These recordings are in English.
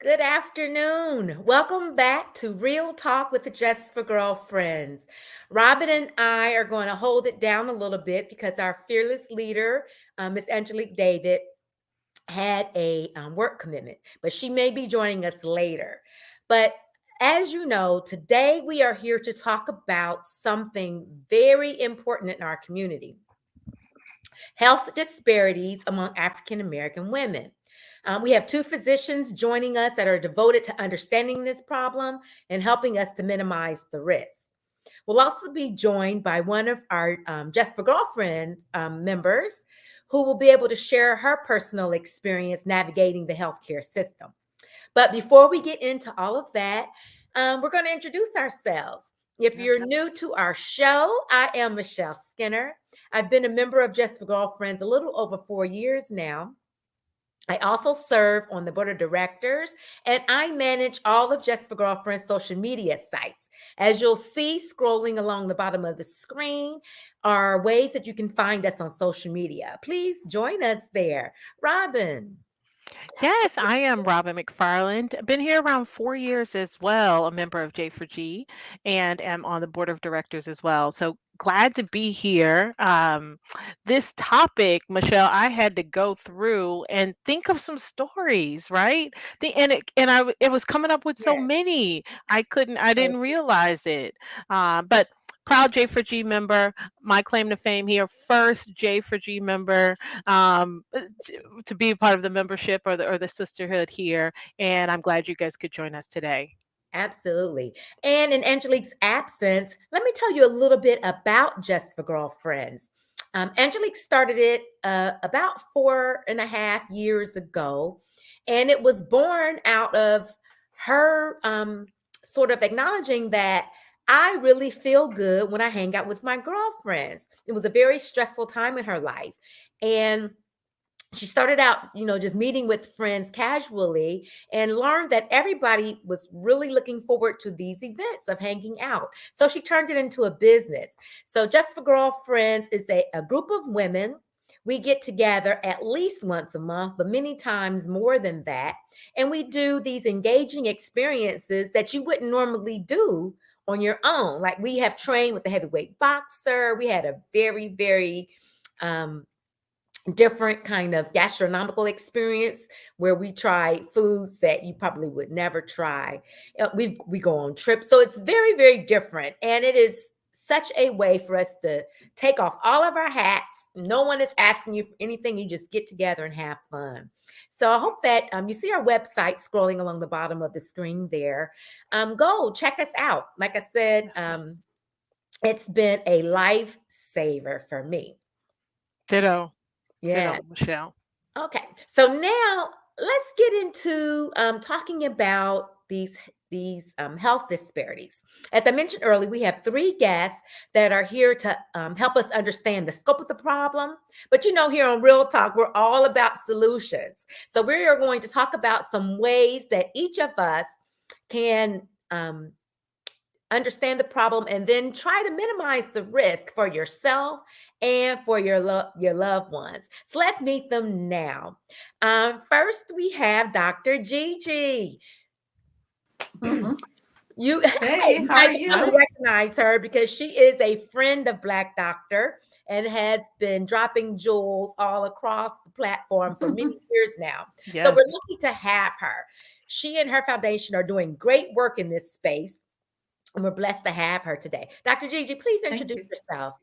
Good afternoon. Welcome back to Real Talk with the Just for Girlfriends. Robin and I are going to hold it down a little bit because our fearless leader, Miss Angelique David, had a work commitment, but she may be joining us later. But as you know, today we are here to talk about something very important in our community: health disparities among African American women. We have two physicians joining us that are devoted to understanding this problem and helping us to minimize the risk. We'll also be joined by one of our Just for Girlfriend members who will be able to share her personal experience navigating the healthcare system. But before we get into all of that, we're going to introduce ourselves. If you're new to our show, I am Michelle Skinner. I've been a member of Just for Girlfriends a little over 4 years now. I also serve on the board of directors, and I manage all of Just for Girlfriends social media sites. As you'll see scrolling along the bottom of the screen are ways that you can find us on social media. Please join us there. Robin. Yes, I am Robin McFarland. I've been here around 4 years as well, a member of J4G, and am on the board of directors as well. So glad to be here. This topic, Michelle, I had to go through and think of some stories, right? It was coming up with so Yes. many. I didn't realize it. But proud J4G member. My claim to fame here, first J4G member. To be a part of the membership or the sisterhood here. And I'm glad you guys could join us today. Absolutely. And in Angelique's absence, let me tell you a little bit about Just for Girlfriends. Angelique started it about 4.5 years ago, and it was born out of her sort of acknowledging that I really feel good when I hang out with my girlfriends. It was a very stressful time in her life. And she started out, just meeting with friends casually and learned that everybody was really looking forward to these events of hanging out. So she turned it into a business. So Just for Girlfriends is a group of women. We get together at least once a month, but many times more than that. And we do these engaging experiences that you wouldn't normally do on your own. Like we have trained with a heavyweight boxer. We had a very, very um, different kind of gastronomical experience where we try foods that you probably would never try. We go on trips, so it's very, very different, and it is such a way for us to take off all of our hats. No one is asking you for anything. You just get together and have fun. So I hope that you see our website scrolling along the bottom of the screen there. Go check us out. Like I said, it's been a lifesaver for me. Ditto. Yeah. Ditto, Michelle. Okay, so now let's get into talking about these health disparities. As I mentioned earlier, we have three guests that are here to help us understand the scope of the problem. But here on Real Talk, we're all about solutions. So we are going to talk about some ways that each of us can understand the problem and then try to minimize the risk for yourself and for your loved ones. So let's meet them now. First, we have Dr. Gigi. Mm-hmm. You Hey, you how might are want to you? recognize her because she is a friend of Black Doctor and has been dropping jewels all across the platform for many years now. So we're Yes. lucky to have her. She and her foundation are doing great work in this space, and we're blessed to have her today. Dr. Gigi, please Thank introduce you. yourself.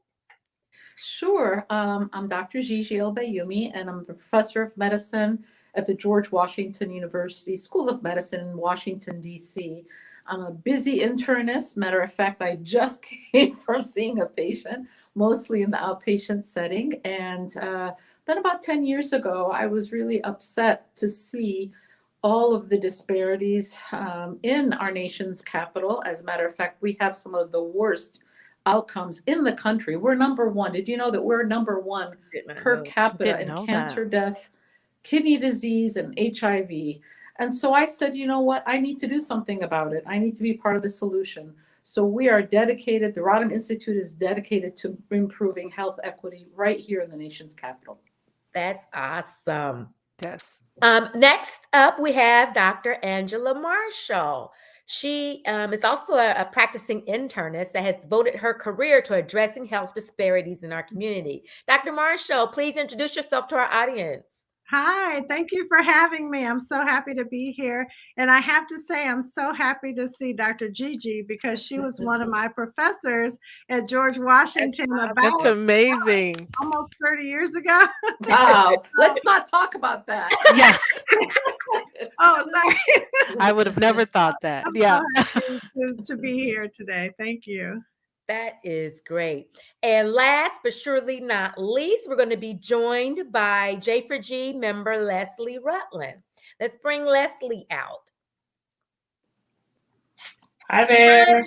Sure. I'm Dr. Gigio Byumi, and I'm a professor of medicine at the George Washington University School of Medicine in Washington, D.C. I'm a busy internist. Matter of fact, I just came from seeing a patient, mostly in the outpatient setting. And then about 10 years ago, I was really upset to see all of the disparities in our nation's capital. As a matter of fact, we have some of the worst outcomes in the country. We're number one. Did you know that we're number one Did not per know. capita Didn't in know that. cancer death, kidney disease, and HIV? And so I said, you know what? I need to do something about it. I need to be part of the solution. So we are dedicated, the Rodham Institute is dedicated to improving health equity right here in the nation's capital. That's awesome. Yes. Next up, we have Dr. Angela Marshall. She is also a practicing internist that has devoted her career to addressing health disparities in our community. Dr. Marshall, please introduce yourself to our audience. Hi, thank you for having me. I'm so happy to be here. And I have to say, I'm so happy to see Dr. Gigi because she was one of my professors at George Washington That's about amazing. almost 30 years ago. Wow, let's not talk about that. Yeah, Oh, sorry. I would have never thought that. I'm Yeah. so happy to be here today. Thank you. That is great. And last but surely not least, we're going to be joined by J4G member Leslie Rutland. Let's bring Leslie out. Hi there.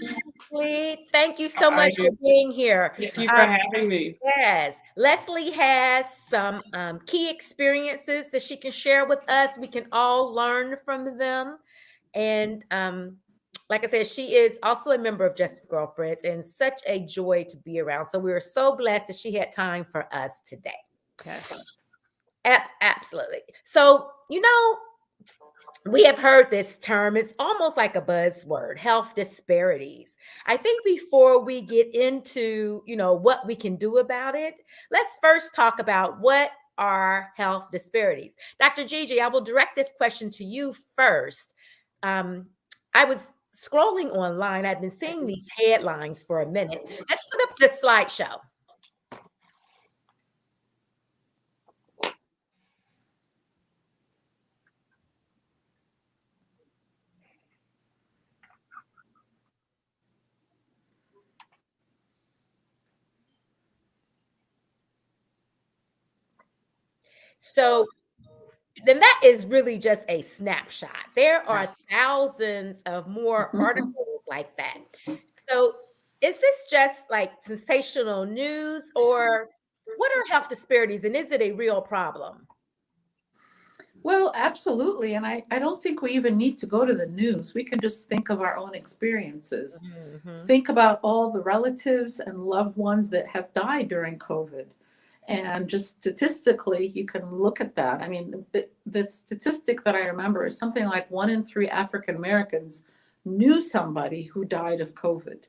Leslie, thank you so How are much for you? being here. Thank you for having me. Yes, Leslie has some key experiences that she can share with us. We can all learn from them. And like I said, she is also a member of Just for Girlfriends and such a joy to be around. So we are so blessed that she had time for us today. Yes. Absolutely. So, we have heard this term. It's almost like a buzzword, health disparities. I think before we get into, what we can do about it, let's first talk about what are health disparities. Dr. Gigi, I will direct this question to you first. I was scrolling online. I've been seeing these headlines for a minute. Let's put up the slideshow. So then that is really just a snapshot. There are Yes. thousands of more articles like that. So is this just like sensational news, or what are health disparities, and is it a real problem? Well, absolutely. And I don't think we even need to go to the news. We can just think of our own experiences. Mhm. Think about all the relatives and loved ones that have died during COVID. And just statistically, you can look at that. I mean, the statistic that I remember is something like 1 in 3 African Americans knew somebody who died of COVID.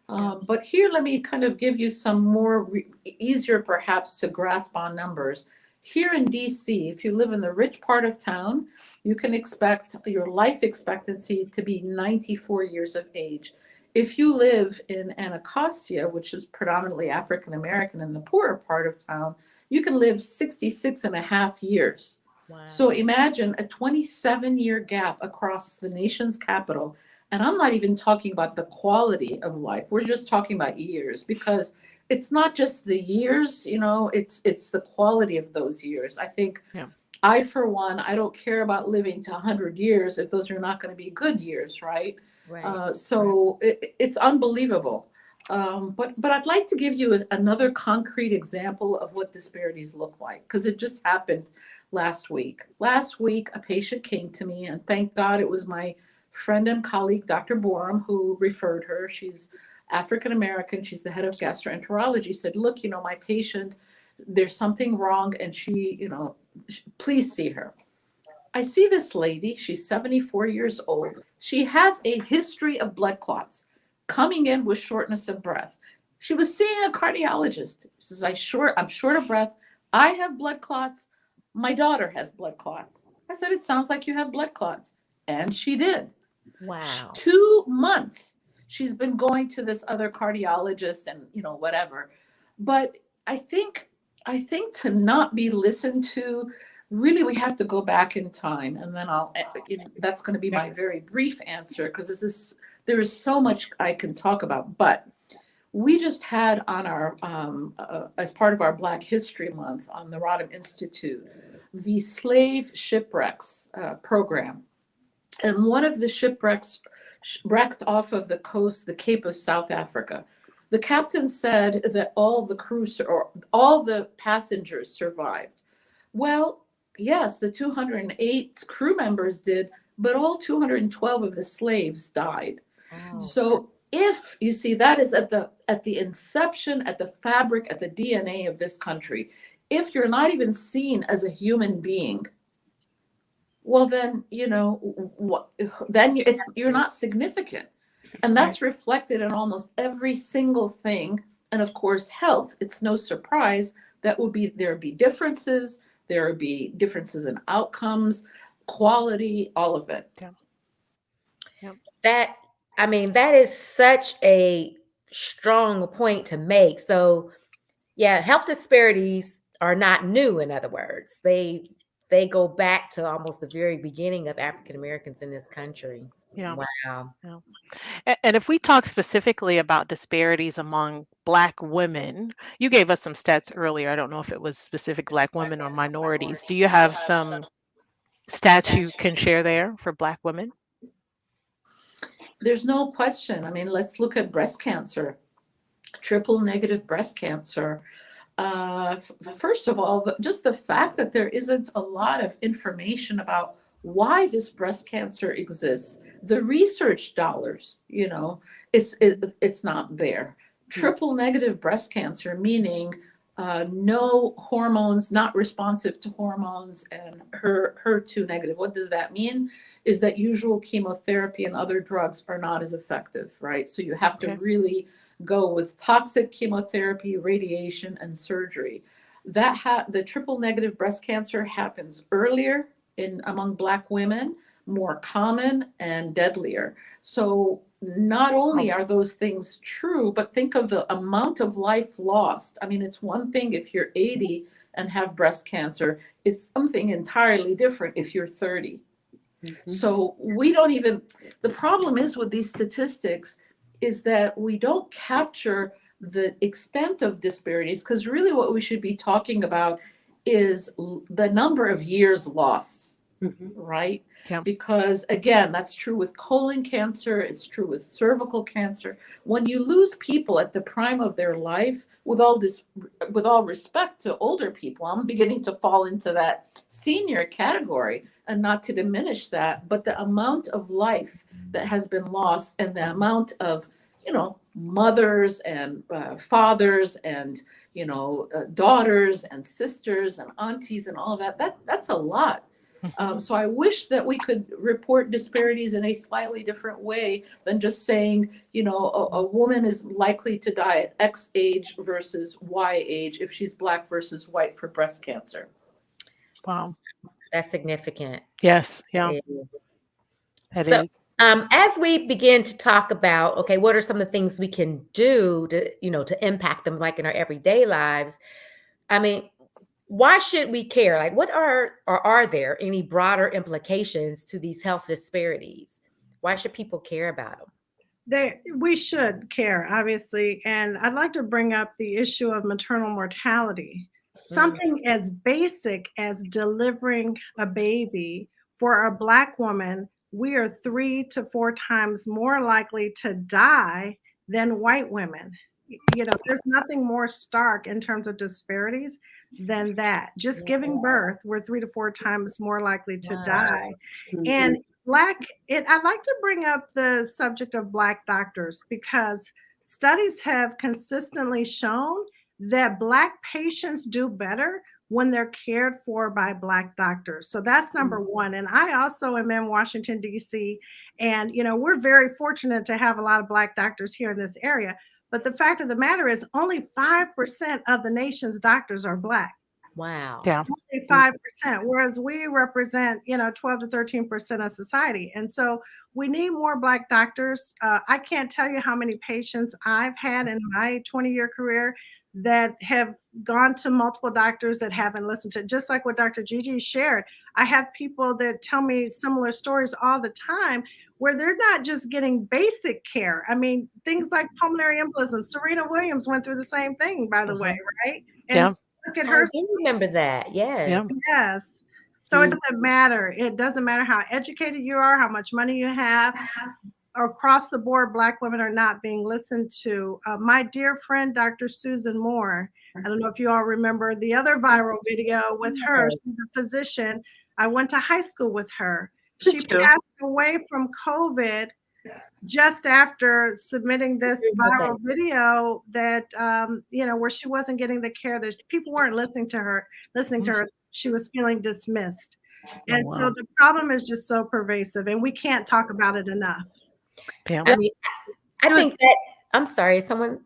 But here, let me kind of give you some more easier perhaps to grasp on numbers. Here in DC, if you live in the rich part of town, you can expect your life expectancy to be 94 years of age. If you live in Anacostia, which is predominantly African American in the poorer part of town, you can live 66 and a half years. Wow. So imagine a 27-year gap across the nation's capital. And I'm not even talking about the quality of life. We're just talking about years, because it's not just the years, it's the quality of those years. I think Yeah. I, for one, I don't care about living to 100 years if those are not going to be good years, right? Right. So it's unbelievable. But I'd like to give you another concrete example of what disparities look like, because it just happened last week. Last week, a patient came to me, and thank God it was my friend and colleague, Dr. Borum, who referred her. She's African American. She's the head of gastroenterology. Said, look, my patient, there's something wrong, and she, please see her. I see this lady. She's 74 years old. She has a history of blood clots, coming in with shortness of breath. She was seeing a cardiologist. She says, I'm short of breath. I have blood clots. My daughter has blood clots. I said, it sounds like you have blood clots. And she did. Wow. 2 months she's been going to this other cardiologist and whatever. But I think to not be listened to, really we have to go back in time. And then that's going to be my very brief answer, because there is so much I can talk about. But we just had on our as part of our Black History Month on the Rodham Institute, the slave shipwrecks program. And one of the shipwrecks wrecked off of the coast, the Cape of South Africa. The captain said that all the passengers survived. Well, yes, the 208 crew members did, but all 212 of the slaves died. Oh. So if you see, that is at the inception, at the fabric, at the DNA of this country. If you're not even seen as a human being, well, then, you're not significant. And Right. that's reflected in almost every single thing. And of course, health, it's no surprise that there would be differences, there would be differences in outcomes, quality, all of it. Yeah. Yeah. That is such a strong point to make. So, yeah, health disparities are not new, in other words. They go back to almost the very beginning of African Americans in this country. Yeah. Wow. Yeah. And if we talk specifically about disparities among Black women, you gave us some stats earlier. I don't know if it was specific Black women or minorities. Do you have some stats you can share there for Black women? There's no question. I mean, let's look at breast cancer, triple negative breast cancer. First of all, just the fact that there isn't a lot of information about why this breast cancer exists, the research dollars, it's not there. Triple negative breast cancer, meaning no hormones, not responsive to hormones, and HER2 negative. What does that mean? Is that usual chemotherapy and other drugs are not as effective, right? So you have to really go with toxic chemotherapy, radiation, and surgery. The triple negative breast cancer happens earlier among Black women, more common and deadlier. So not only are those things true, but think of the amount of life lost. I mean, it's one thing if you're 80 and have breast cancer, it's something entirely different if you're 30. So the problem is with these statistics is that we don't capture the extent of disparities, because really what we should be talking about is the number of years lost, right? Yeah. Because again, that's true with colon cancer, it's true with cervical cancer. When you lose people at the prime of their life, with all respect to older people, I'm beginning to fall into that senior category, and not to diminish that, but the amount of life that has been lost and the amount of, mothers and fathers and, daughters and sisters and aunties and all of that's a lot. So I wish that we could report disparities in a slightly different way than just saying, a woman is likely to die at X age versus Y age if she's Black versus white for breast cancer. Wow. That's significant. Yes. Yeah. That is. As we begin to talk about, okay, what are some of the things we can do to impact them, like in our everyday lives? I mean, why should we care? Like, what are there any broader implications to these health disparities? Why should people care about them? We should care, obviously. And I'd like to bring up the issue of maternal mortality. Something as basic as delivering a baby for a Black woman, we are 3 to 4 times more likely to die than white women. There's nothing more stark in terms of disparities than that. Just giving birth, we're 3 to 4 times more likely to die. And I'd like to bring up the subject of Black doctors, because studies have consistently shown that Black patients do better when they're cared for by Black doctors. So that's number one. And I also am in Washington, D.C., and we're very fortunate to have a lot of Black doctors here in this area. But the fact of the matter is only 5% of the nation's doctors are Black. Wow. Yeah. Only 5%, whereas we represent, 12 to 13% of society. And so we need more Black doctors. I can't tell you how many patients I've had in my 20-year career that have gone to multiple doctors that haven't listened to, just like what Dr. Gigi shared. I have people that tell me similar stories all the time where they're not just getting basic care. I mean, things like pulmonary embolism. Serena Williams went through the same thing, by the way, right? And look at her. I do remember that. Yes. Yeah. Yes. So it doesn't matter. It doesn't matter how educated you are, how much money you have. Across the board, Black women are not being listened to. My dear friend, Dr. Susan Moore, I don't know if you all remember the other viral video with her. She's a physician. I went to high school with her. She passed away from COVID just after submitting this viral video that, where she wasn't getting the care that people weren't listening to her. She was feeling dismissed. And wow. so the problem is just so pervasive, and we can't talk about it enough. Yeah. I mean, I She was- think that, I'm sorry, someone,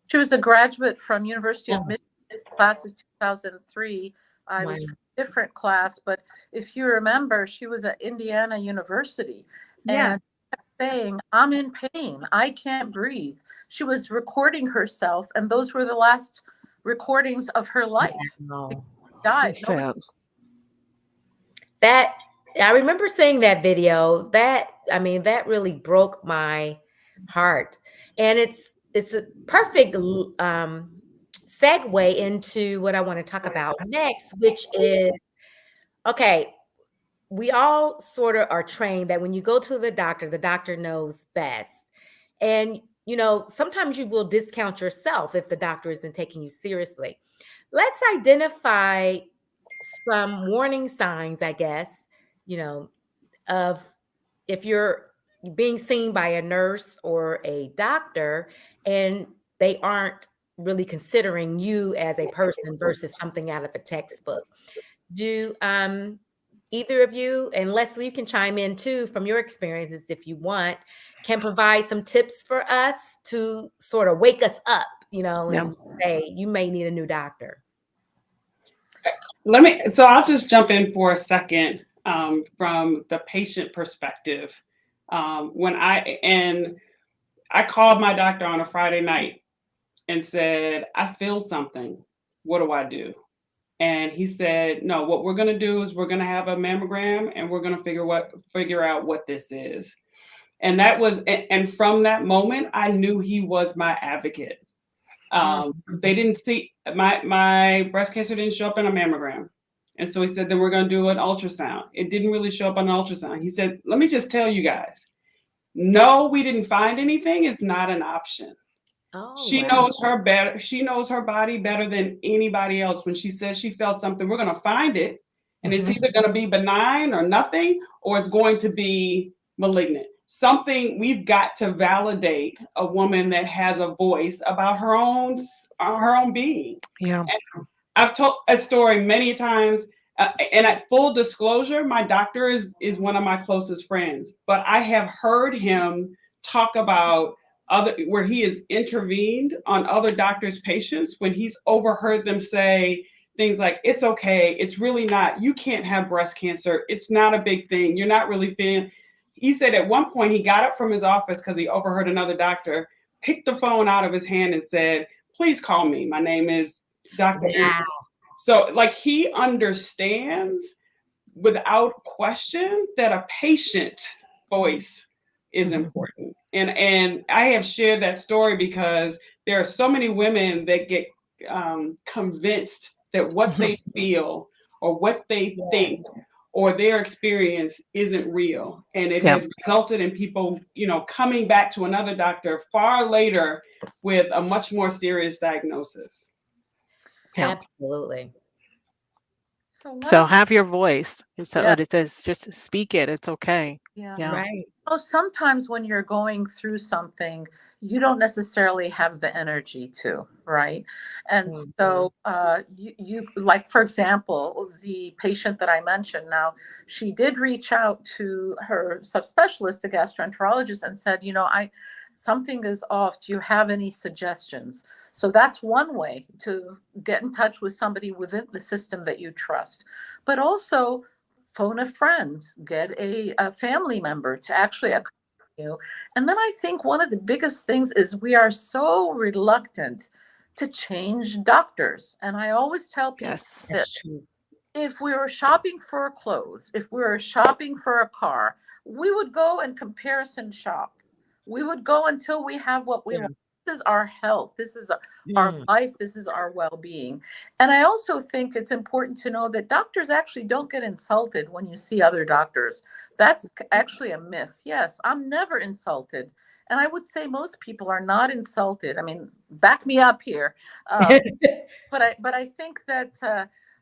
She was a graduate from University of oh, Michigan, class of 2003. I wow. was from a different class, but if you remember, she was at Indiana University and Yes. saying, I'm in pain. I can't breathe. She was recording herself, and those were the last recordings of her life. Wow. So Died. Nobody- sad. That, I remember seeing that video. That, I mean, that really broke my heart. And it's a perfect segue into what I want to talk about next, which is, okay, we all sort of are trained that when you go to the doctor knows best. And, you know, sometimes you will discount yourself if the doctor isn't taking you seriously. Let's identify some warning signs, I guess, you know, of if you're being seen by a nurse or a doctor and they aren't really considering you as a person versus something out of a textbook. Do either of you, and Leslie, you can chime in too from your experiences if you want, can provide some tips for us to sort of wake us up, you know, Yeah. and say you may need a new doctor. So I'll just jump in for a second from the patient perspective. When I called my doctor on a Friday night and said, I feel something. What do I do? And he said, no, what we're going to do is we're going to have a mammogram and we're going to figure out what this is. And and from that moment, I knew he was my advocate. They didn't see my breast cancer didn't show up in a mammogram. And so he said, then we're going to do an ultrasound. It didn't really show up on an ultrasound. He said, let me just tell you guys, no, we didn't find anything. It's not an option. She knows her better. She knows her body better than anybody else. When she says she felt something, we're going to find it. And it's either going to be benign or nothing, or it's going to be malignant. Something we've got to validate a woman that has a voice about her own being. Yeah. And I've told a story many times. And at full disclosure, my doctor is one of my closest friends, but I have heard him talk about where he has intervened on other doctors' patients when he's overheard them say things like, it's okay, it's really not, you can't have breast cancer, it's not a big thing, you're not really feeling. He said at one point he got up from his office because he overheard another doctor, picked the phone out of his hand and said, please call me, my name is Dr. Wow. So like he understands without question that a patient voice is important. And I have shared that story because there are so many women that get convinced that what they feel or what they think or their experience isn't real. And it has resulted in people, you know, coming back to another doctor far later with a much more serious diagnosis. Yeah. Absolutely. So have your voice. So Yeah. it says just speak it. It's okay. Yeah. Yeah. Right. Oh, sometimes when you're going through something, you don't necessarily have the energy to, right? And so you like, for example, the patient that I mentioned, now she did reach out to her subspecialist, a gastroenterologist, and said, you know, something is off. Do you have any suggestions? So that's one way to get in touch with somebody within the system that you trust. But also phone a friend, get a family member to actually accompany you. And then I think one of the biggest things is we are so reluctant to change doctors. And I always tell people Yes. That's true. if we were shopping for clothes, if we were shopping for a car, we would go and comparison shop. We would go until we have what we want. This is our health. This is our life. This is our well-being. And I also think it's important to know that doctors actually don't get insulted when you see other doctors. That's actually a myth. Yes, I'm never insulted. And I would say most people are not insulted. I mean, back me up here. But I think that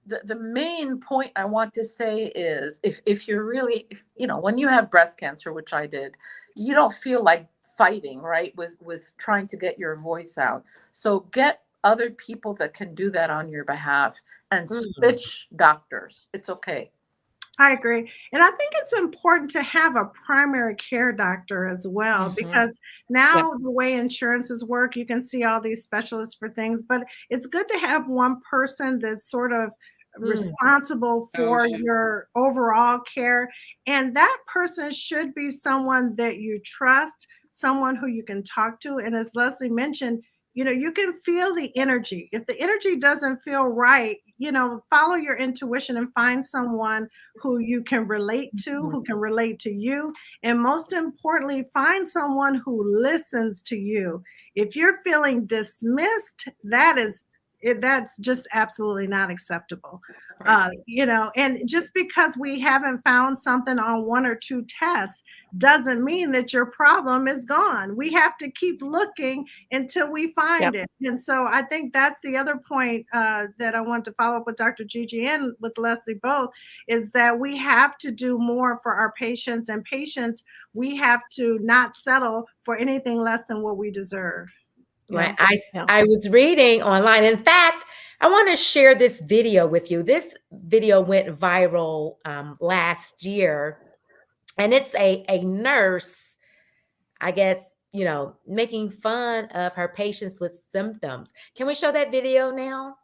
the main point I want to say is if you're really, you know, when you have breast cancer, which I did, you don't feel like fighting, right, with trying to get your voice out. So get other people that can do that on your behalf and switch doctors. It's okay. I agree. And I think it's important to have a primary care doctor as well, because Yep. now the way insurances work, you can see all these specialists for things, but it's good to have one person that's sort of Mm, responsible Oh, for shit. your overall care. And that person should be someone that you trust, someone who you can talk to. And as Leslie mentioned, you can feel the energy. If the energy doesn't feel right, follow your intuition and find someone who you can relate to, mhm. who can relate to you, and most importantly, find someone who listens to you. If you're feeling dismissed, that's just absolutely not acceptable. Right. And just because we haven't found something on one or two tests doesn't mean that your problem is gone. We have to keep looking until we find Yep. it. And so I think that's the other point that I want to follow up with Dr. Gigi and with Leslie both, is that we have to do more for our patients, and patients, we have to not settle for anything less than what we deserve. Right. Yeah. Yeah. I was reading online. In fact, I want to share this video with you. This video went viral last year, and it's a nurse, I guess, making fun of her patients with symptoms. Can we show that video now?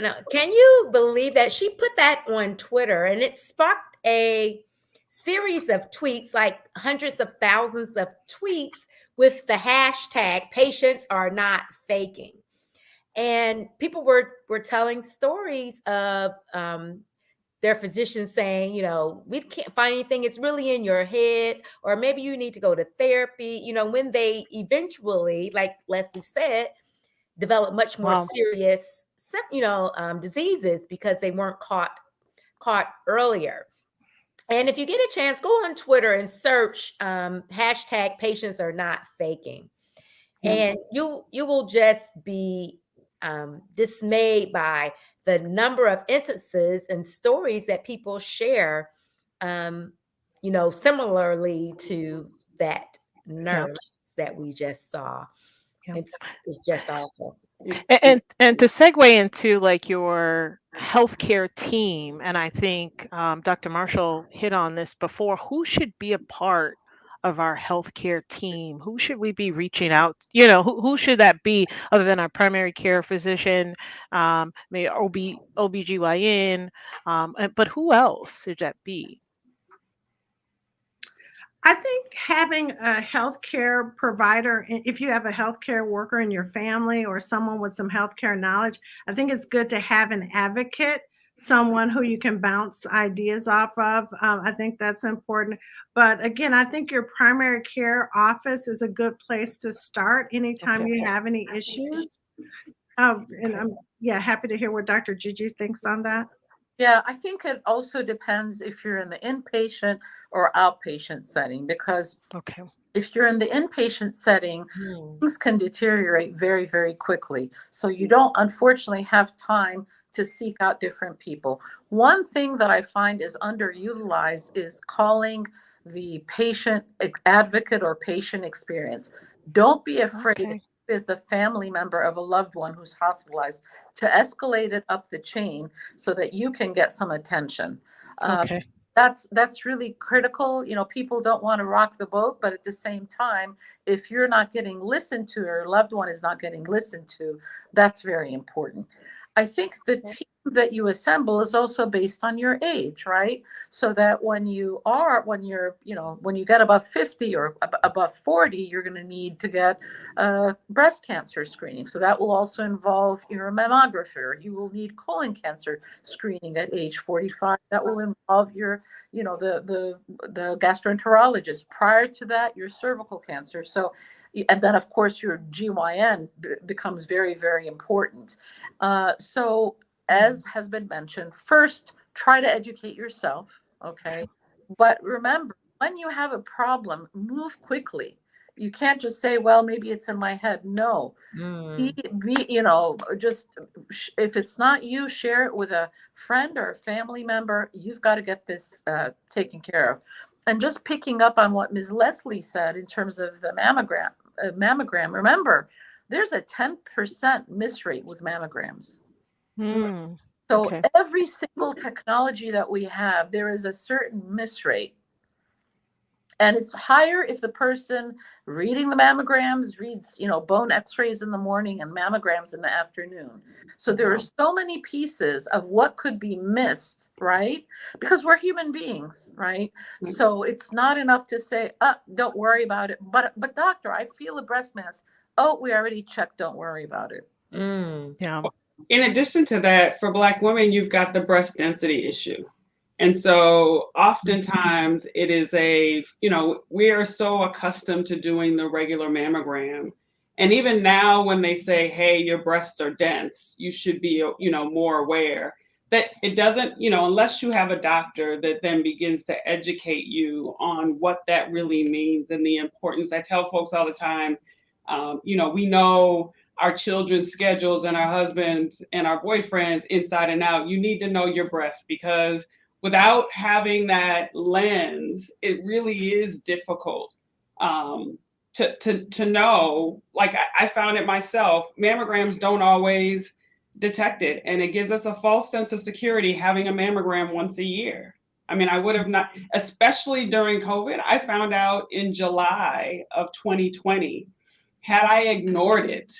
Now, can you believe that she put that on Twitter, and it sparked a series of tweets, like hundreds of thousands of tweets with the hashtag patients are not faking. And people were telling stories of their physicians saying, we can't find anything. It's really in your head, or maybe you need to go to therapy. When they eventually, like Leslie said, develop much more Wow. serious, diseases because they weren't caught earlier. And if you get a chance, go on Twitter and search hashtag patients are not faking. Yes. And you will just be dismayed by the number of instances and stories that people share, similarly to that Yeah. nurse that we just saw. Yeah. It's just awful. And to segue into like your healthcare team, and I think Dr. Marshall hit on this before, who should be a part of our healthcare team? Who should we be reaching out? Who should that be other than our primary care physician, maybe OBGYN, but who else should that be? I think having a healthcare provider, if you have a healthcare worker in your family or someone with some healthcare knowledge, I think it's good to have an advocate, someone who you can bounce ideas off of. I think that's important. But again, I think your primary care office is a good place to start anytime Okay. you have any issues. And Okay. I'm happy to hear what Dr. Gigi thinks on that. Yeah, I think it also depends if you're in the inpatient or outpatient setting, because Okay. if you're in the inpatient setting, Hmm. things can deteriorate very, very quickly. So you don't unfortunately have time to seek out different people. One thing that I find is underutilized is calling the patient advocate or patient experience. Don't be afraid, Okay. as the family member of a loved one who's hospitalized, to escalate it up the chain so that you can get some attention. Um, Okay. that's really critical. People don't want to rock the boat, but at the same time, if you're not getting listened to, or your loved one is not getting listened to, that's very important. I think the team that you assemble is also based on your age, right? So that when you get above 50 or above 40, you're going to need to get breast cancer screening. So that will also involve your mammographer. You will need colon cancer screening at age 45. That will involve your the gastroenterologist. Prior to that, your cervical cancer. So, and then of course your GYN becomes very, very important. So as has been mentioned, first try to educate yourself, okay? But remember, when you have a problem, move quickly. You can't just say, well, maybe it's in my head. No, just if it's not you, share it with a friend or a family member. You've got to get this taken care of. And just picking up on what Ms. Leslie said in terms of the mammogram, remember, there's a 10% miss rate with mammograms. So Okay. every single technology that we have, there is a certain miss rate. And it's higher if the person reading the mammograms reads, bone x-rays in the morning and mammograms in the afternoon. So there are so many pieces of what could be missed, right? Because we're human beings, right? So it's not enough to say, don't worry about it. But doctor, I feel a breast mass. Oh, we already checked. Don't worry about it. Yeah. In addition to that, for Black women, you've got the breast density issue. And so oftentimes it is we are so accustomed to doing the regular mammogram. And even now when they say, hey, your breasts are dense, you should be, more aware that it doesn't, unless you have a doctor that then begins to educate you on what that really means and the importance. I tell folks all the time, we know our children's schedules and our husbands and our boyfriends inside and out. You need to know your breast, because without having that lens, it really is difficult to know. Like I found it myself, mammograms don't always detect it. And it gives us a false sense of security having a mammogram once a year. I mean, I would have not, especially during COVID. I found out in July of 2020, had I ignored it,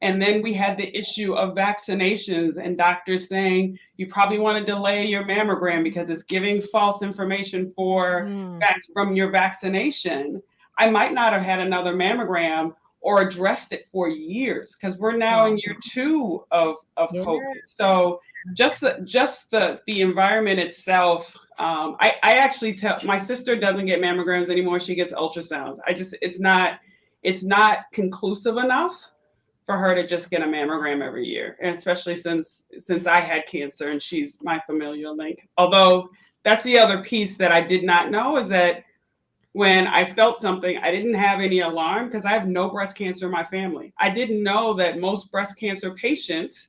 and then we had the issue of vaccinations and doctors saying, you probably want to delay your mammogram because it's giving false information from your vaccination. I might not have had another mammogram or addressed it for years, because we're now in year 2 of COVID. So just the environment itself. I actually tell my sister doesn't get mammograms anymore. She gets ultrasounds. It's not conclusive enough for her to just get a mammogram every year, and especially since I had cancer and she's my familial link. Although that's the other piece that I did not know, is that when I felt something, I didn't have any alarm, because I have no breast cancer in my family. I didn't know that most breast cancer patients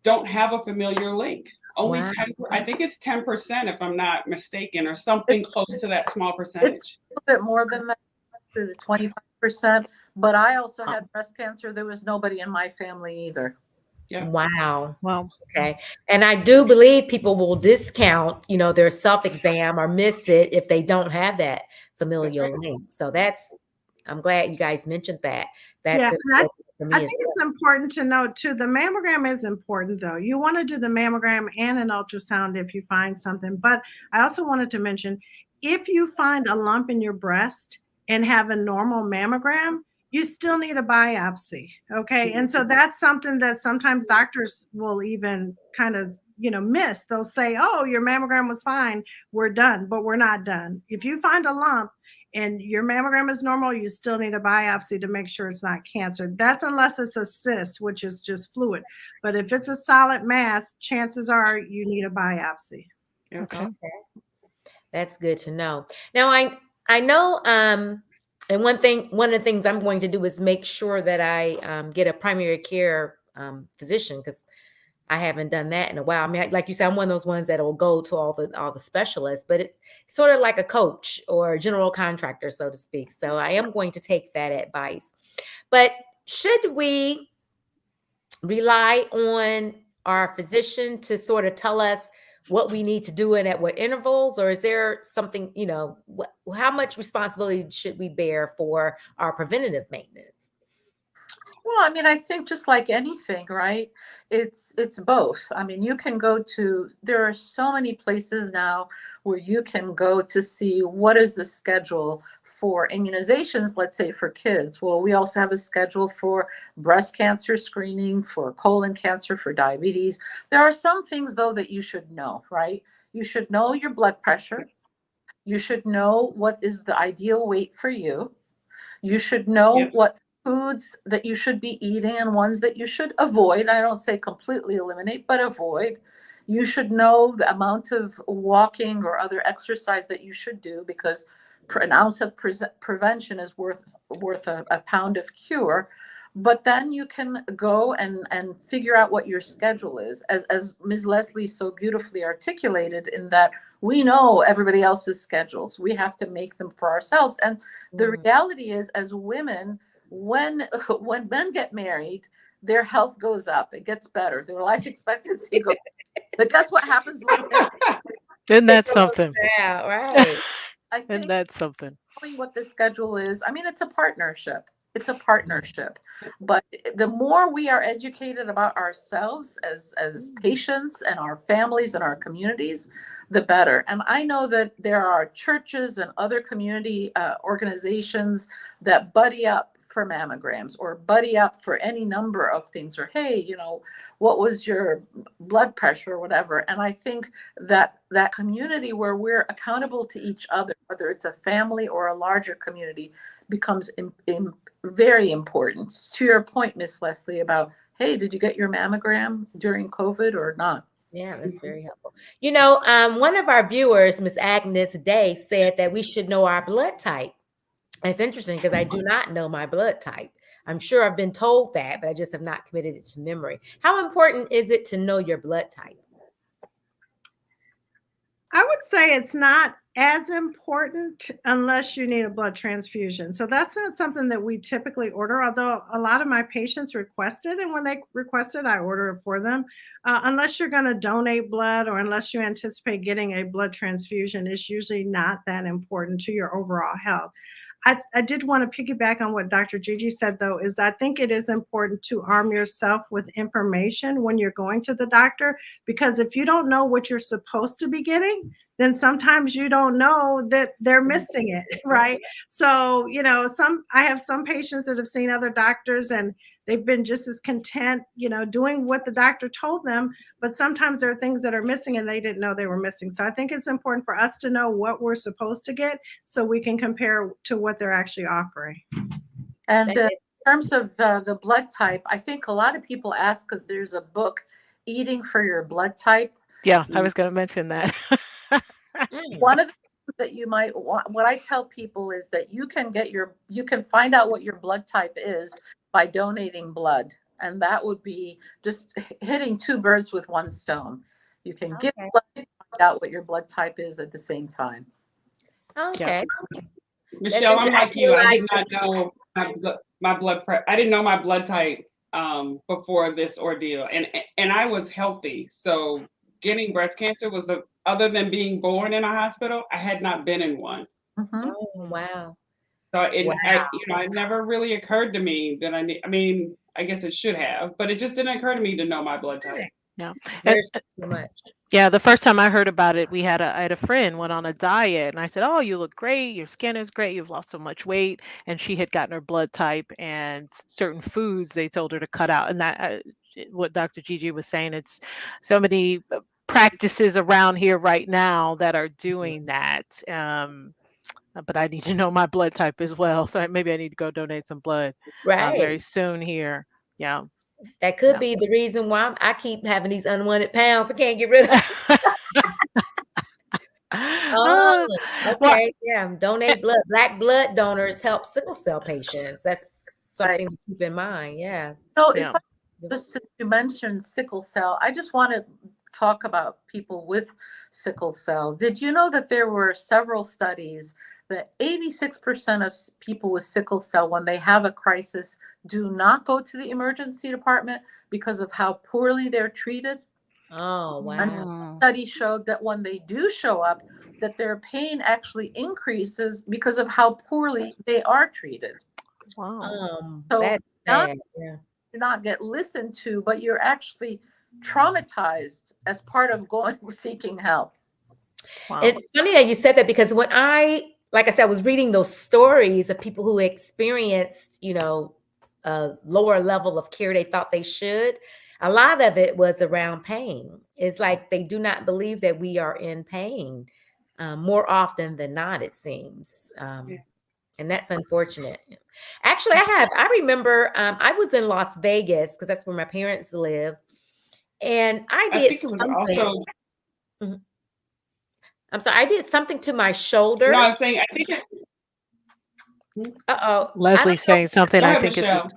don't have a familiar link. Only 10%, I think it's 10%, if I'm not mistaken, or something close to that small percentage. It's a little bit more than that, to the 25%. But I also had breast cancer. There was nobody in my family either. Yeah. Wow. Wow. Okay. And I do believe people will discount, their self-exam or miss it if they don't have that familial link. So I'm glad you guys mentioned that. That's important for me. I think it's important to note too, the mammogram is important though. You want to do the mammogram and an ultrasound if you find something. But I also wanted to mention, if you find a lump in your breast and have a normal mammogram, you still need a biopsy. Okay. And so that's something that sometimes doctors will even kind of, miss. They'll say, oh, your mammogram was fine, we're done, but we're not done. If you find a lump and your mammogram is normal, you still need a biopsy to make sure it's not cancer. That's unless it's a cyst, which is just fluid. But if it's a solid mass, chances are you need a biopsy. Okay. That's good to know. Now I know, and one of the things I'm going to do is make sure that I get a primary care physician, because I haven't done that in a while. I mean, like you said, I'm one of those ones that will go to all the specialists, but it's sort of like a coach or a general contractor, so to speak. So I am going to take that advice. But should we rely on our physician to sort of tell us what we need to do and at what intervals, or is there something, how much responsibility should we bear for our preventative maintenance? Well, I mean, I think just like anything, right? It's both. I mean, there are so many places now where you can go to see what is the schedule for immunizations, let's say for kids. Well, we also have a schedule for breast cancer screening, for colon cancer, for diabetes. There are some things though that you should know, right? You should know your blood pressure. You should know what is the ideal weight for you. You should know what foods that you should be eating and ones that you should avoid. I don't say completely eliminate, but avoid. You should know the amount of walking or other exercise that you should do, because an ounce of prevention is worth a pound of cure. But then you can go and figure out what your schedule is, as Ms. Leslie so beautifully articulated, in that we know everybody else's schedules. We have to make them for ourselves. And the reality is, as women, when men get married, their health goes up. It gets better. Their life expectancy goes up. But guess what happens when Isn't that something? Yeah, right. I Isn't think that something? knowing what the schedule is, I mean, it's a partnership. It's a partnership. But the more we are educated about ourselves as patients and our families and our communities, the better. And I know that there are churches and other community organizations that buddy up for mammograms or buddy up for any number of things, or, hey, you know, what was your blood pressure or whatever. And I think that that community where we're accountable to each other, whether it's a family or a larger community, becomes very important. To your point, Miss Leslie, about, hey, did you get your mammogram during COVID or not? Yeah, that's very helpful. You know, one of our viewers, Miss Agnes Day, said that we should know our blood type. It's interesting because I do not know my blood type. I'm sure I've been told that, but I just have not committed it to memory. How important is it to know your blood type? I would say it's not as important unless you need a blood transfusion. So that's not something that we typically order, although a lot of my patients request it. And when they request it, I order it for them. Unless you're going to donate blood or unless you anticipate getting a blood transfusion, it's usually not that important to your overall health. I did want to piggyback on what Dr. Gigi said, though, is I think it is important to arm yourself with information when you're going to the doctor, because if you don't know what you're supposed to be getting, then sometimes you don't know that they're missing it, right? So, you know, I have some patients that have seen other doctors and they've been just as content, you know, doing what the doctor told them, but sometimes there are things that are missing and they didn't know they were missing. So I think it's important for us to know what we're supposed to get so we can compare to what they're actually offering. And in terms of the blood type, I think a lot of people ask because there's a book, Eating for Your Blood Type. Yeah, I was going to mention that. One of the things that you might want, what I tell people is that you can find out what your blood type is by donating blood. And that would be just hitting two birds with one stone. You can give blood and find out what your blood type is at the same time. Okay. Michelle, I'm like you. I did not know my blood pressure. I didn't know my blood type before this ordeal, and I was healthy. So getting breast cancer was other than being born in a hospital, I had not been in one. Mm-hmm. Oh, wow. So it never really occurred to me that I mean, I guess it should have, but it just didn't occur to me to know my blood type. Yeah. There's too much. Yeah, the first time I heard about it, I had a friend went on a diet, and I said, "Oh, you look great. Your skin is great. You've lost so much weight." And she had gotten her blood type, and certain foods they told her to cut out. And that, what Dr. Gigi was saying, it's so many practices around here right now that are doing that. But I need to know my blood type as well, so maybe I need to go donate some blood Right. very soon here. Yeah. That could be the reason why I keep having these unwanted pounds. I can't get rid of. Oh, okay. Well, Yeah. Donate blood. Black blood donors help sickle cell patients. That's something to keep in mind. Yeah. So Yeah. since you mentioned sickle cell, I just want to talk about people with sickle cell. Did you know that there were several studies that 86% of people with sickle cell, when they have a crisis, do not go to the emergency department because of how poorly they're treated? Oh, wow. Another study showed that when they do show up, that their pain actually increases because of how poorly they are treated. Wow. So That's sad. Yeah. do not get listened to, but you're actually traumatized as part of seeking help. Wow. It's funny that you said that, because when like I said, I was reading those stories of people who experienced, you know, a lower level of care they thought they should. A lot of it was around pain. It's like they do not believe that we are in pain more often than not, it seems. And that's unfortunate. Actually, I remember I was in Las Vegas because that's where my parents live. And I did think it was something. also. Mhm. I'm sorry, I did something to my shoulder. No, I'm saying, I think it, Uh-oh. I Leslie don't know. saying something. go I ahead, think it's Michelle.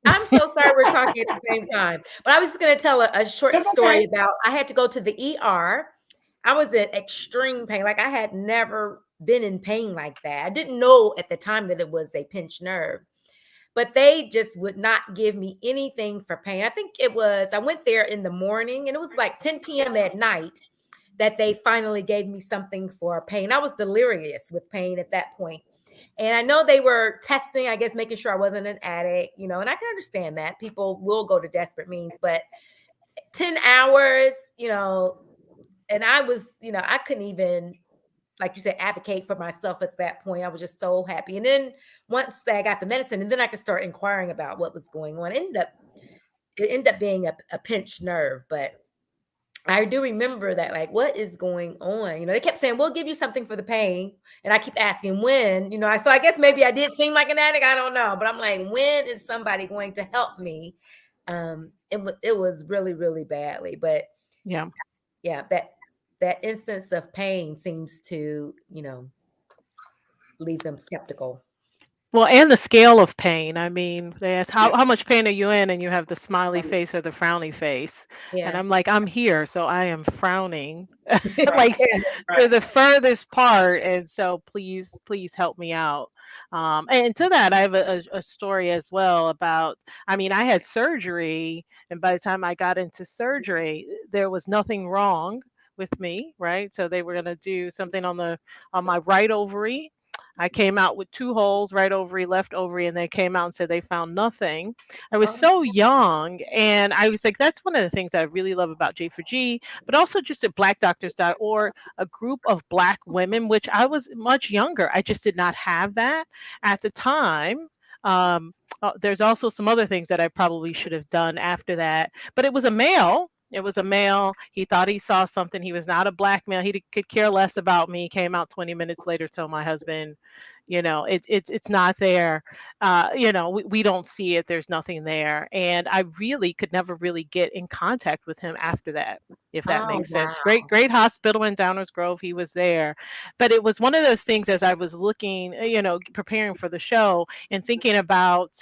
I'm so sorry we're talking at the same time. But I was just going to tell a short That's story okay. about I had to go to the ER. I was in extreme pain. Like I had never been in pain like that. I didn't know at the time that it was a pinched nerve. But they just would not give me anything for pain. I think it was, I went there in the morning and it was like 10 p.m. at night that they finally gave me something for pain. I was delirious with pain at that point. And I know they were testing, I guess, making sure I wasn't an addict, and I can understand that. People will go to desperate means, but 10 hours, and I was, I couldn't even, like you said, advocate for myself at that point. I was just so happy. And then once I got the medicine, and then I could start inquiring about what was going on. It ended up being a pinched nerve, but I do remember that, like, what is going on? They kept saying, we'll give you something for the pain. And I keep asking when, so I guess maybe I did seem like an addict. I don't know. But I'm like, when is somebody going to help me? It was really, really badly. But yeah. yeah, that instance of pain seems to, leave them skeptical. Well, and the scale of pain. I mean, they ask how much pain are you in, and you have the smiley face or the frowny face, and Yeah. I'm like, I'm here, so I am frowning, Right, like Yeah. for right. the furthest part, and so please help me out. And to that, I have a story as well about. I mean, I had surgery, and by the time I got into surgery, there was nothing wrong with me, right? So they were gonna do something on my right ovary. I came out with two holes, right ovary, left ovary, and they came out and said they found nothing. I was Oh, so young, and I was like, that's one of the things that I really love about J4G, but also just at blackdoctors.org, a group of Black women, which I was much younger. I just did not have that at the time. There's also some other things that I probably should have done after that, but it was a male. It was a male. He thought he saw something. He was not a Black male. Could care less about me. Came out 20 minutes later, told my husband, it's not there. We don't see it. There's nothing there. And I really could never really get in contact with him after that, if that oh, makes sense. wow. Great hospital in Downers Grove. He was there. But it was one of those things as I was looking, preparing for the show and thinking about,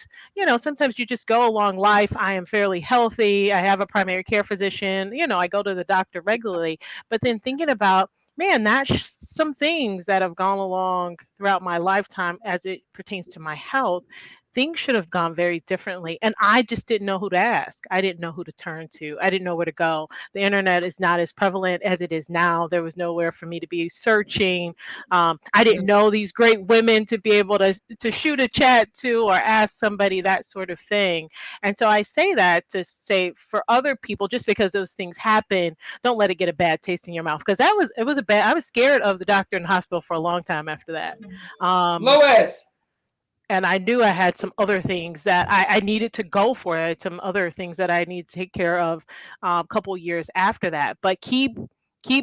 sometimes you just go along life. I am fairly healthy. I have a primary care physician. I go to the doctor regularly. But then thinking about, man, that's some things that have gone along throughout my lifetime as it pertains to my health. Things should have gone very differently. And I just didn't know who to ask. I didn't know who to turn to. I didn't know where to go. The internet is not as prevalent as it is now. There was nowhere for me to be searching. I didn't know these great women to be able to shoot a chat to or ask somebody, that sort of thing. And so I say that to say for other people, just because those things happen, don't let it get a bad taste in your mouth. Because I was scared of the doctor in the hospital for a long time after that. Lois. And I knew I had some other things that I needed to go for. I had some other things that I need to take care of a couple years after that. But keep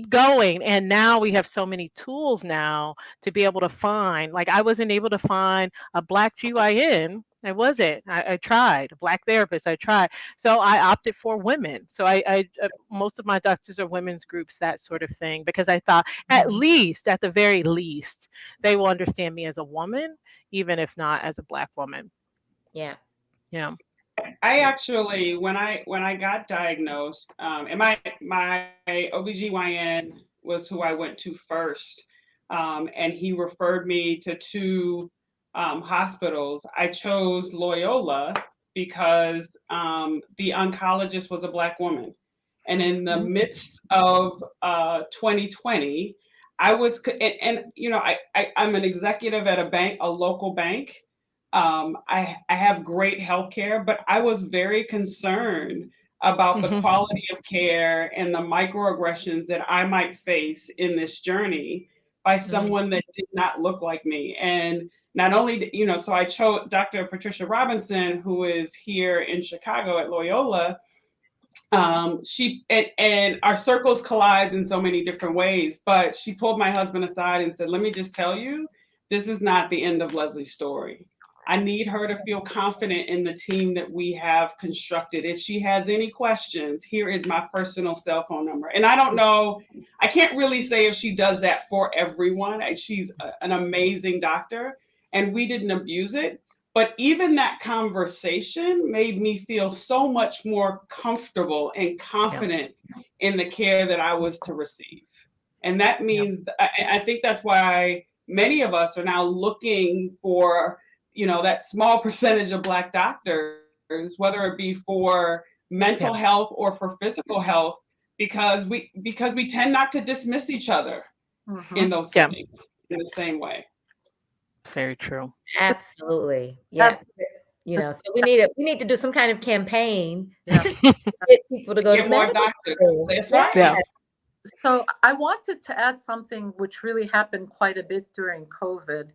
going. And now we have so many tools now to be able to find. Like I wasn't able to find a Black GYN. I wasn't. I tried. A Black therapist. I tried. So I opted for women. So I most of my doctors are women's groups, that sort of thing, because I thought at the very least, they will understand me as a woman, even if not as a Black woman. Yeah. Yeah. I actually, when I got diagnosed, and my OBGYN was who I went to first, and he referred me to two hospitals. I chose Loyola because the oncologist was a Black woman, and in the midst of 2020, I was, and I'm an executive at a bank, a local bank. I have great health care, but I was very concerned about the quality of care and the microaggressions that I might face in this journey by someone that did not look like me. And not only, so I chose Dr. Patricia Robinson, who is here in Chicago at Loyola. She and our circles collides in so many different ways, but she pulled my husband aside and said, "Let me just tell you, this is not the end of Leslie's story." I need her to feel confident in the team that we have constructed. If she has any questions, here is my personal cell phone number. And I don't know, I can't really say if she does that for everyone. She's an amazing doctor, and we didn't abuse it. But even that conversation made me feel so much more comfortable and confident in the care that I was to receive. And that means, I think that's why many of us are now looking for, that small percentage of Black doctors, whether it be for mental health or for physical health, because we tend not to dismiss each other in those settings in the same way. Very true. Absolutely. Yeah. So we need to do some kind of campaign to get people to go to more medical doctors. school. That's right. Yeah. So I wanted to add something which really happened quite a bit during COVID.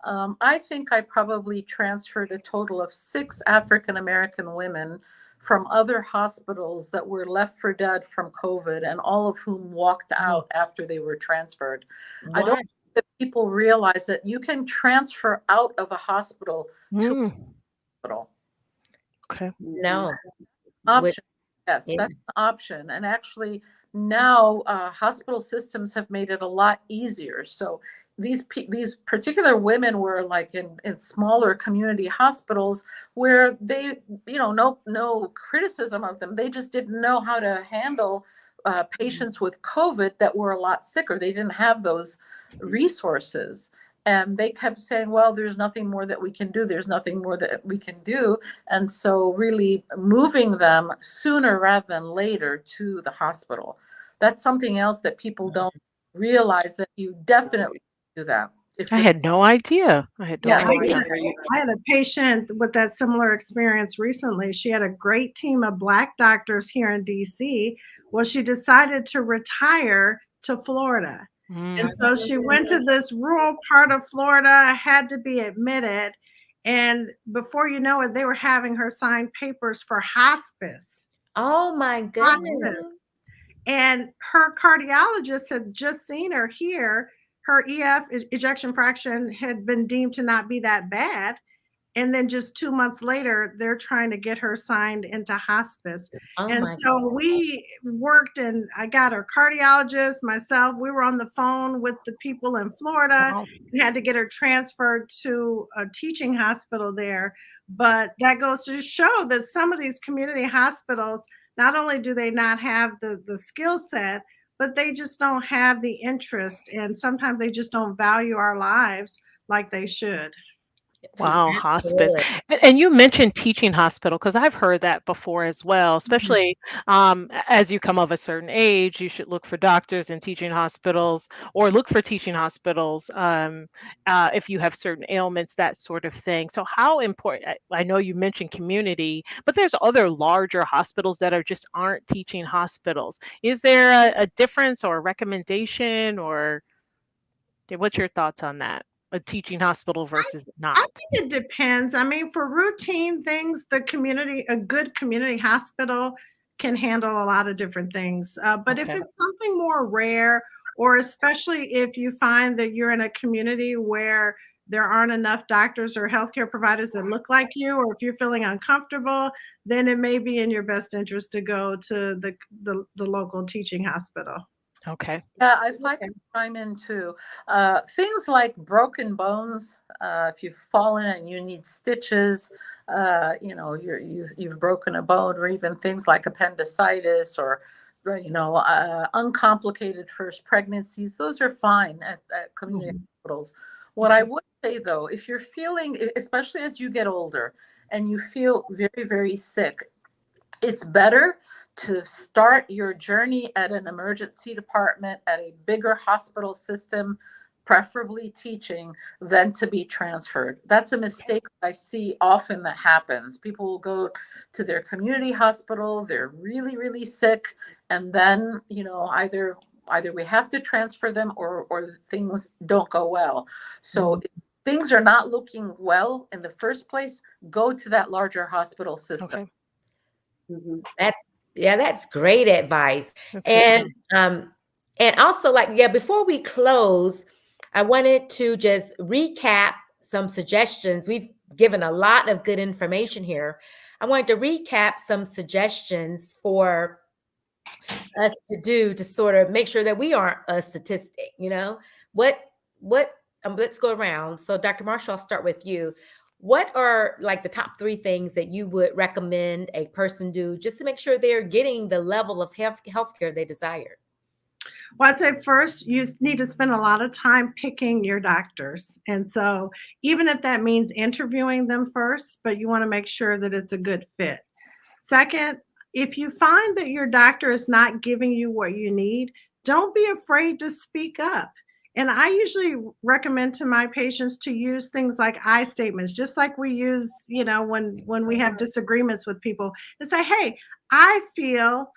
I think I probably transferred a total of 6 African-American women from other hospitals that were left for dead from COVID, and all of whom walked out after they were transferred. Wow. I don't think that people realize that you can transfer out of a hospital to a hospital. Okay. No. Option. Yes, Yeah. that's an option. And actually now hospital systems have made it a lot easier. So these particular women were like in smaller community hospitals where they, no criticism of them. They just didn't know how to handle patients with COVID that were a lot sicker. They didn't have those resources. And they kept saying, well, there's nothing more that we can do. There's nothing more that we can do. And so really moving them sooner rather than later to the hospital. That's something else that people don't realize, that you definitely do that. I had no idea. I had no idea. I had a patient with that similar experience recently. She had a great team of Black doctors here in DC. Well, she decided to retire to Florida. And so she went to this rural part of Florida, had to be admitted. And before you know it, they were having her sign papers for hospice. Oh my goodness. Hospice. And her cardiologist had just seen her here. Her EF, ejection fraction, had been deemed to not be that bad. And then just 2 months later, they're trying to get her signed into hospice. And so we worked, and I got her cardiologist, myself. We were on the phone with the people in Florida. We had to get her transferred to a teaching hospital there. But that goes to show that some of these community hospitals, not only do they not have the skill set, but they just don't have the interest. And sometimes they just don't value our lives like they should. Wow, hospice. And you mentioned teaching hospital, because I've heard that before as well, especially as you come of a certain age, you should look for doctors in teaching hospitals, or look for teaching hospitals if you have certain ailments, that sort of thing. So how important, I know you mentioned community, but there's other larger hospitals that just aren't teaching hospitals. Is there a difference or a recommendation, or what's your thoughts on that? A teaching hospital versus not? I think it depends. I mean, for routine things, a good community hospital can handle a lot of different things. But if it's something more rare, or especially if you find that you're in a community where there aren't enough doctors or healthcare providers that look like you, or if you're feeling uncomfortable, then it may be in your best interest to go to the local teaching hospital. Okay. Yeah, if I can chime in too, things like broken bones, if you've fallen and you need stitches, you've broken a bone, or even things like appendicitis, or uncomplicated first pregnancies, those are fine at community hospitals. What I would say though, if you're feeling, especially as you get older and you feel very, very sick, it's better to start your journey at an emergency department at a bigger hospital system, preferably teaching, than to be transferred. That's a mistake that I see often that happens. People will go to their community hospital, they're really, really sick, and then, either we have to transfer them, or things don't go well. So if things are not looking well in the first place, go to that larger hospital system. Okay. That's great advice. And also, before we close, I wanted to just recap some suggestions. We've given a lot of good information here. I wanted to recap some suggestions for us to do to sort of make sure that we aren't a statistic, what let's go around. So Dr. Marshall, I'll start with you. What are like the top 3 things that you would recommend a person do just to make sure they're getting the level of healthcare they desire? Well, I'd say first, you need to spend a lot of time picking your doctors. And so, even if that means interviewing them first, but you want to make sure that it's a good fit. Second, if you find that your doctor is not giving you what you need, don't be afraid to speak up. And I usually recommend to my patients to use things like I statements, just like we use, when we have disagreements with people, and say, hey, I feel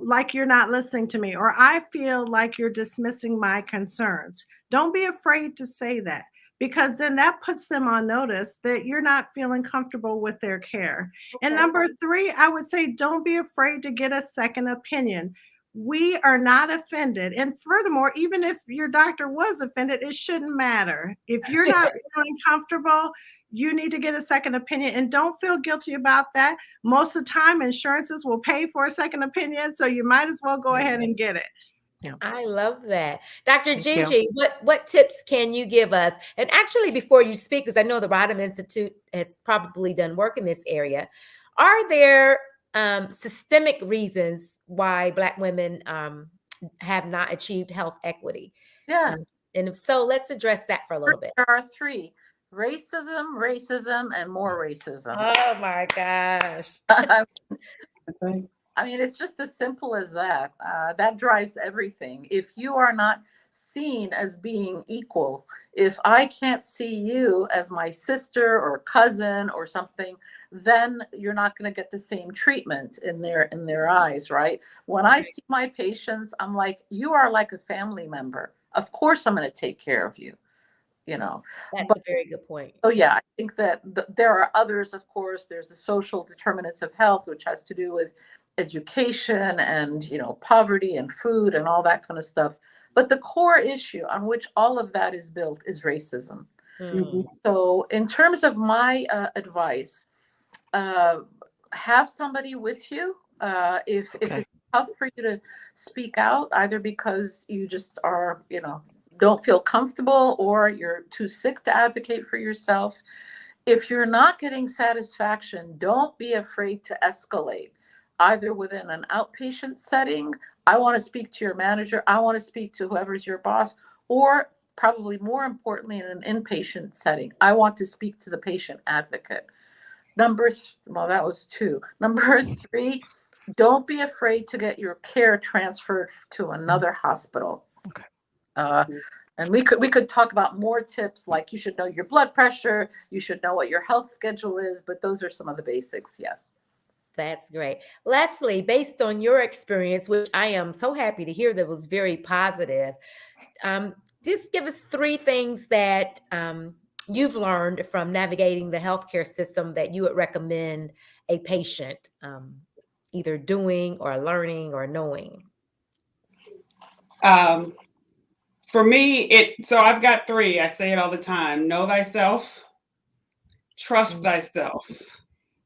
like you're not listening to me, or I feel like you're dismissing my concerns. Don't be afraid to say that, because then that puts them on notice that you're not feeling comfortable with their care. And number 3, I would say don't be afraid to get a second opinion. We are not offended. And furthermore, even if your doctor was offended, it shouldn't matter. If you're not feeling comfortable, you need to get a second opinion, and don't feel guilty about that. Most of the time, insurances will pay for a second opinion, so you might as well go ahead and get it. Yeah. I love that. Dr. Thank you. Gigi, what tips can you give us? And actually, before you speak, because I know the Rodham Institute has probably done work in this area, are there systemic reasons why Black women have not achieved health equity? Yeah. And if so, let's address that for a little bit. There are 3: racism, and more racism. Oh my gosh. I mean, it's just as simple as that. That drives everything. If you are not seen as being equal, if I can't see you as my sister or cousin or something, then you're not going to get the same treatment in their eyes, right? When I see my patients, I'm like, you are like a family member. Of course, I'm going to take care of you. That's a very good point. So yeah, I think that there are others, of course. There's the social determinants of health, which has to do with education and, poverty and food and all that kind of stuff. But the core issue on which all of that is built is racism. Mm. So in terms of my advice, have somebody with you. If it's tough for you to speak out, either because you just are, don't feel comfortable, or you're too sick to advocate for yourself. If you're not getting satisfaction, don't be afraid to escalate, either within an outpatient setting. I want to speak to your manager. I want to speak to whoever's your boss, or probably more importantly, in an inpatient setting, I want to speak to the patient advocate. Well, that was 2. Number 3, don't be afraid to get your care transferred to another hospital. Okay. And we could talk about more tips, like you should know your blood pressure, you should know what your health schedule is, but those are some of the basics. Yes. That's great. Leslie, based on your experience, which I am so happy to hear that was very positive, just give us 3 things that you've learned from navigating the healthcare system that you would recommend a patient either doing or learning or knowing. For me, so I've got 3. I say it all the time. Know thyself, trust thyself,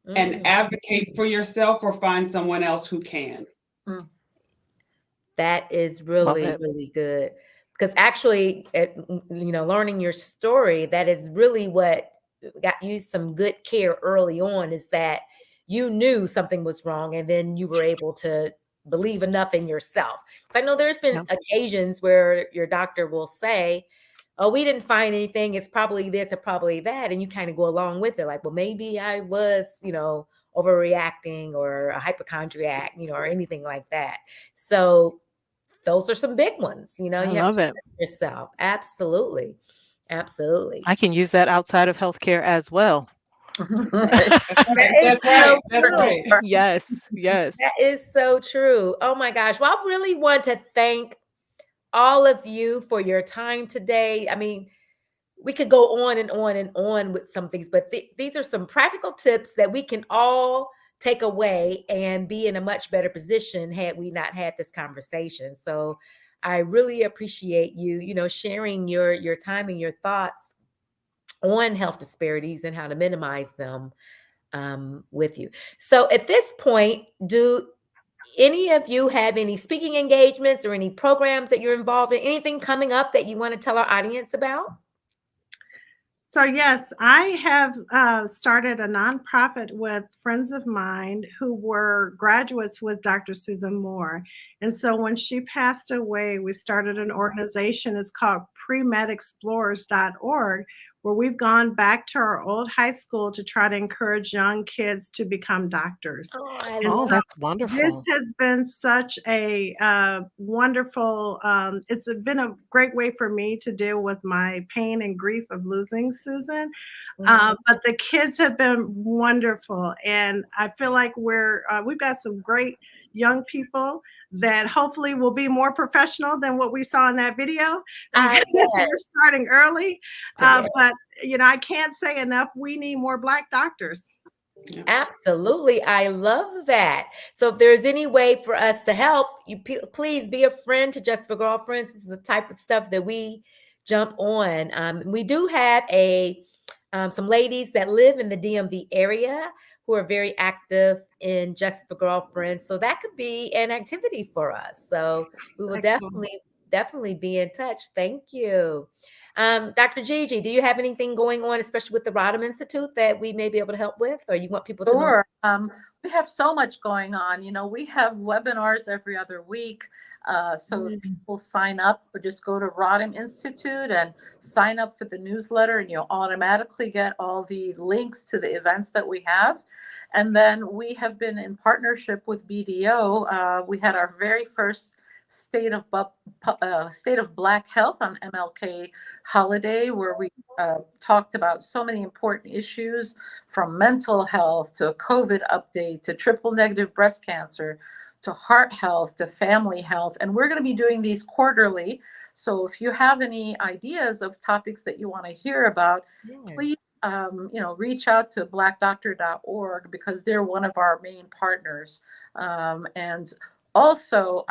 and advocate for yourself, or find someone else who can. That is really, really good. Because actually, learning your story, that is really what got you some good care early on, is that you knew something was wrong, and then you were able to believe enough in yourself. I know there's been occasions where your doctor will say, oh, we didn't find anything. It's probably this or probably that. And you kind of go along with it. Like, well, maybe I was, overreacting, or a hypochondriac, or anything like that. So those are some big ones, I you love have to it. yourself. Absolutely. Absolutely. I can use that outside of healthcare as well. That's right. Yes. That is so true. Oh my gosh. Well, I really want to thank all of you for your time today. I mean, we could go on and on and on with some things, but these are some practical tips that we can all take away and be in a much better position had we not had this conversation. So I really appreciate you, sharing your time and your thoughts on health disparities and how to minimize them with you. So at this point, do any of you have any speaking engagements or any programs that you're involved in? Anything coming up that you want to tell our audience about? So yes, I have started a nonprofit with friends of mine who were graduates with Dr. Susan Moore. And so when she passed away, we started an organization. It's called premedexplorers.org, where we've gone back to our old high school to try to encourage young kids to become doctors. Oh, And Oh, so that's this wonderful. has been such a wonderful, it's been a great way for me to deal with my pain and grief of losing Susan. But the kids have been wonderful. And I feel like we've got some great young people that hopefully will be more professional than what we saw in that video, because we're starting early. But, I can't say enough. We need more Black doctors. Absolutely. I love that. So if there's any way for us to help, you please be a friend to Just for Girlfriends. This is the type of stuff that we jump on. We do have some ladies that live in the DMV area who are very active in Just for Girlfriends. So that could be an activity for us. So we will definitely be in touch. Thank you. Dr. Gigi, do you have anything going on, especially with the Rodham Institute, that we may be able to help with, or you want people to know? Sure. We have so much going on. We have webinars every other week. So if people sign up, or just go to Rodham Institute and sign up for the newsletter, and you'll automatically get all the links to the events that we have. And then we have been in partnership with BDO. We had our very first State of Black Health on MLK holiday, where we talked about so many important issues, from mental health to a COVID update to triple negative breast cancer to heart health to family health. And we're going to be doing these quarterly. So if you have any ideas of topics that you want to hear about, please reach out to blackdoctor.org, because they're one of our main partners. And also,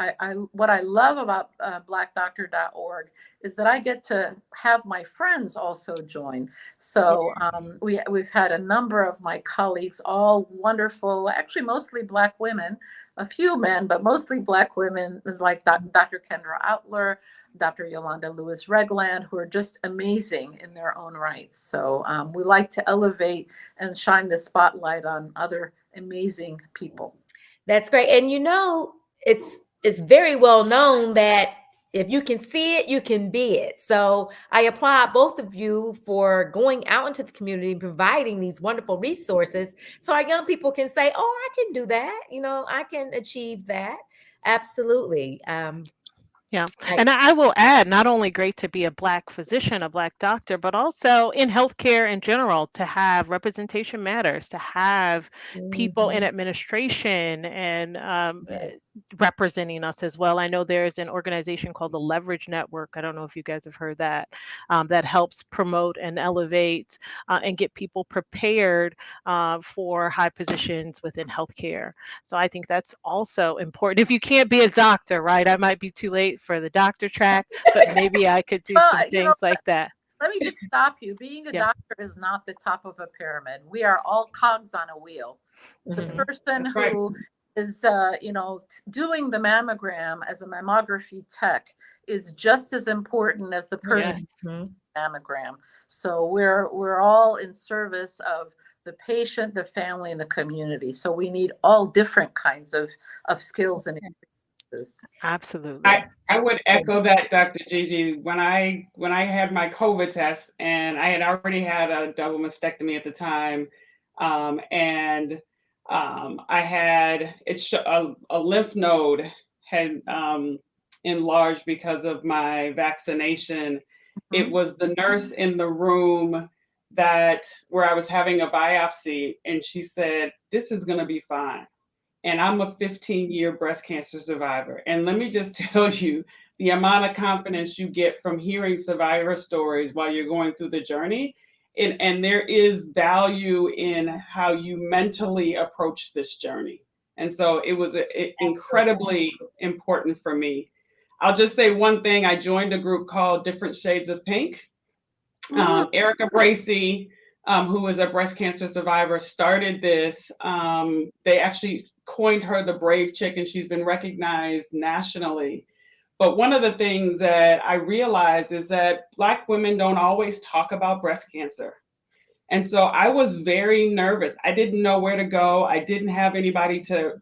what I love about blackdoctor.org is that I get to have my friends also join. So we've had a number of my colleagues, all wonderful, actually mostly Black women, a few men, but mostly Black women, like Dr. Kendra Outler, Dr. Yolanda Lewis-Regland, who are just amazing in their own rights. So we like to elevate and shine the spotlight on other amazing people. That's great. And it's very well known that if you can see it, you can be it. So I applaud both of you for going out into the community and providing these wonderful resources so our young people can say, oh, I can do that. I can achieve that. Absolutely. Yeah. And I will add, not only great to be a Black physician, a Black doctor, but also in healthcare in general, to have representation matters, to have people in administration and representing us as well. I know there's an organization called the Leverage Network. I don't know if you guys have heard that, that helps promote and elevate and get people prepared for high positions within healthcare. So I think that's also important. If you can't be a doctor, right? I might be too late for the doctor track, but maybe I could do some things like that. Let me just stop you. Being a doctor is not the top of a pyramid. We are all cogs on a wheel. The person who is, doing the mammogram as a mammography tech is just as important as the person doing the mammogram. So we're all in service of the patient, the family, and the community. So we need all different kinds of skills and experiences. Absolutely. I would echo that, Dr. Gigi. When I had my COVID test, and I had already had a double mastectomy at the time, and I had a lymph node had enlarged because of my vaccination. It was the nurse in the room where I was having a biopsy, and she said, "This is going to be fine." And I'm a 15-year breast cancer survivor. And let me just tell you, the amount of confidence you get from hearing survivor stories while you're going through the journey. And there is value in how you mentally approach this journey. And so it was incredibly important for me. I'll just say one thing. I joined a group called Different Shades of Pink. Erica Bracey, who is a breast cancer survivor, started this. They actually coined her the Brave Chick, and she's been recognized nationally. But one of the things that I realized is that Black women don't always talk about breast cancer. And so I was very nervous. I didn't know where to go. I didn't have anybody to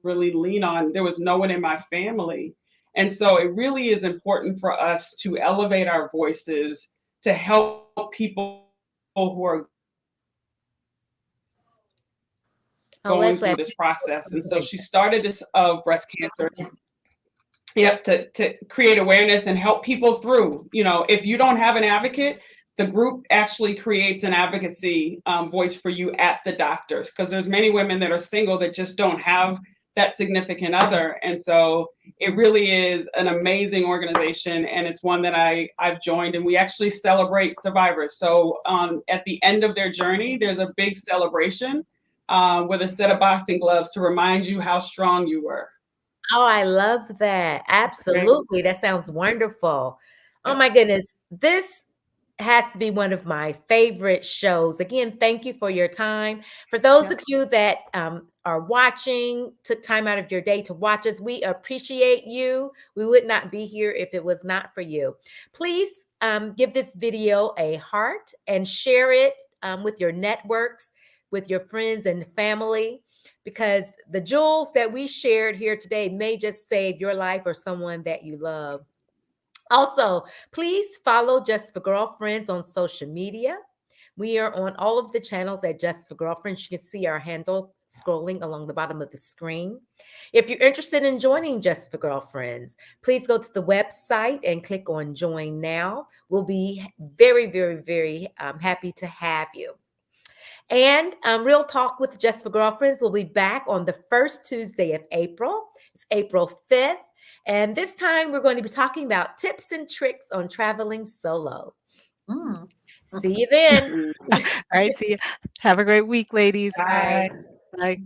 really lean on. There was no one in my family. And so it really is important for us to elevate our voices to help people who are going through this process. And so she started this breast cancer. Yep, to create awareness and help people through. You know, if you don't have an advocate, the group actually creates an advocacy voice for you at the doctors, because there's many women that are single that just don't have that significant other. And so it really is an amazing organization, and it's one that I've joined, and we actually celebrate survivors. So at the end of their journey, there's a big celebration with a set of boxing gloves to remind you how strong you were. Oh, I love that. Absolutely. That sounds wonderful. Oh my goodness. This has to be one of my favorite shows. Again, thank you for your time. For those of you that are watching, took time out of your day to watch us, we appreciate you. We would not be here if it was not for you. Please give this video a heart and share it with your networks, with your friends and family, because the jewels that we shared here today may just save your life or someone that you love. Also, please follow Just for Girlfriends on social media. We are on all of the channels at Just for Girlfriends. You can see our handle scrolling along the bottom of the screen. If you're interested in joining Just for Girlfriends, please go to the website and click on Join Now. We'll be very, very, very happy to have you. And Real Talk with Just for Girlfriends will be back on the first Tuesday of April. It's April 5th. And this time we're going to be talking about tips and tricks on traveling solo. See you then. All right. See you. Have a great week, ladies. Bye. Bye.